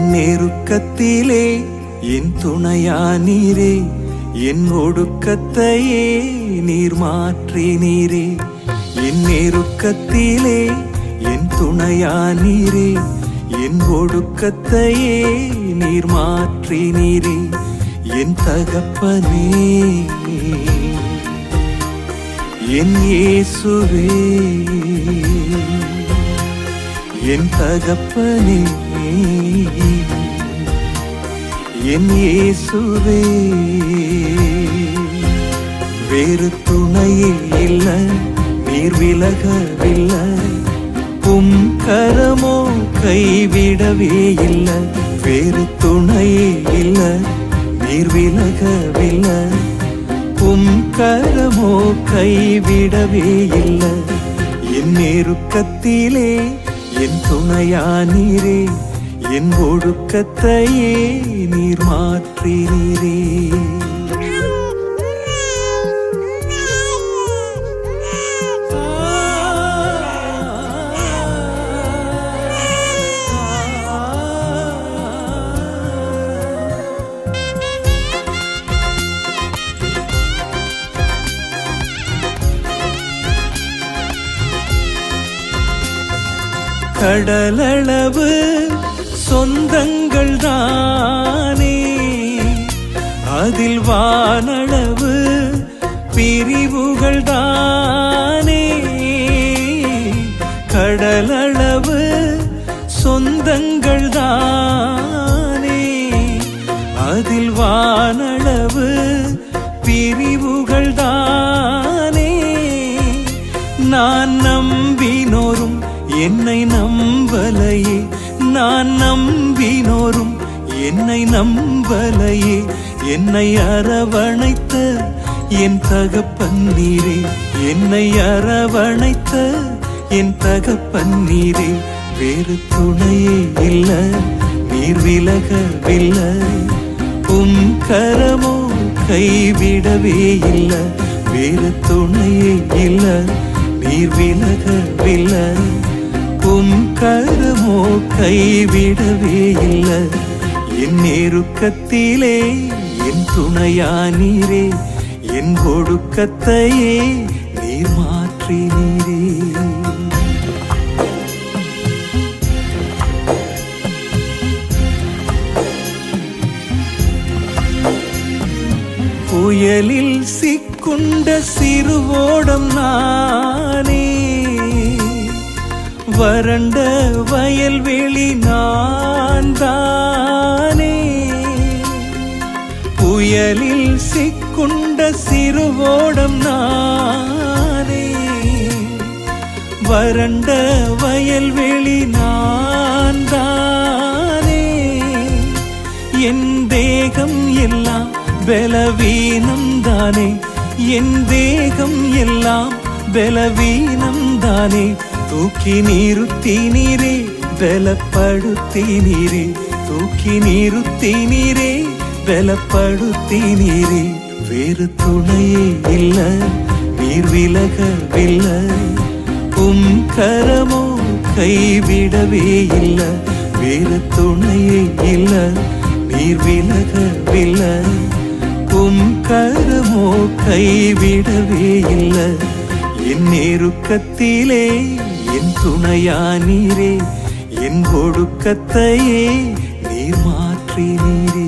என் நெருக்கத்திலே என் துணையானீரே, என் ஒடுக்கத்தையே நீர் மாற்றினீரே. என் நெருக்கத்திலே என் துணையானீரே, என் ஒடுக்கத்தையே நீர் மாற்றினீரே. என் தகப்பனே என் இயேசுவே, என் தகப்பனே என் இயேசுவே. வேறு துணையே இல்ல, நீர் விலகவில்லை, உம் கரமோ கைவிடவே இல்ல. வேறு துணையே இல்ல, நீர் விலகவில்லை, உம் கரமோ கைவிடவே இல்ல. என் நெருக்கத்திலே என் துணையானீரே, என் ஒடுக்கத்தையே நீர் மாற்றினீரே. கடலளவு சொந்தங்கள் தானே, அதில் வானளவு பிரிவுகள் தானே. கடலளவு சொந்தங்கள் தானே, அதில் வானளவு பிரிவுகள் தானே. நான் நம்பினோரும் என்னை நம்பலையே, நான் நம்பினோரும் என்னை நம்பலையே. என்னை அரவணைத்த என் தகப்பன் நீரே, என்னை அரவணைத்த என் தகப்பன் நீரே. வேறு துணையே இல்ல, நீர் விலகவில்லை, உம் கரமோ கைவிடவே இல்ல. வேறு துணையே இல்ல, நீர் விலகவில்லை, உம் கரமோ கைவிடவே இல்ல. என் நெருக்கத்திலே என் துணையானீரே, என் ஒடுக்கத்தையே நீர் மாற்றினீரே. புயலில் சிக்குண்ட சிறுவோடம் நானே, வறண்ட வயல்வெளி நான் தானே. புயலில் சிக்குண்ட சிறுவோடம் நானே, வறண்ட வயல்வெளி நான் தானே. என் தேகம் எல்லாம் பலவீனம் தானே, என் தேகம் எல்லாம் பலவீனம் தானே. தூக்கி நிறுத்தினீரே, பலப்படுத்தினீரே, தூக்கி நிறுத்தினீரே, பலப்படுத்தினீரே. வேறு துணையே இல்ல, நீர் விலகவில்லை, உம் கரமோ கைவிடவே இல்ல. வேறு துணையே இல்ல, நீர் விலகவில்லை, உம் கரமோ கைவிடவே இல்ல. என் நெருக்கத்திலே என் துணையானீரே, என் ஒடுக்கத்தையே நீர் மாற்றினீரே.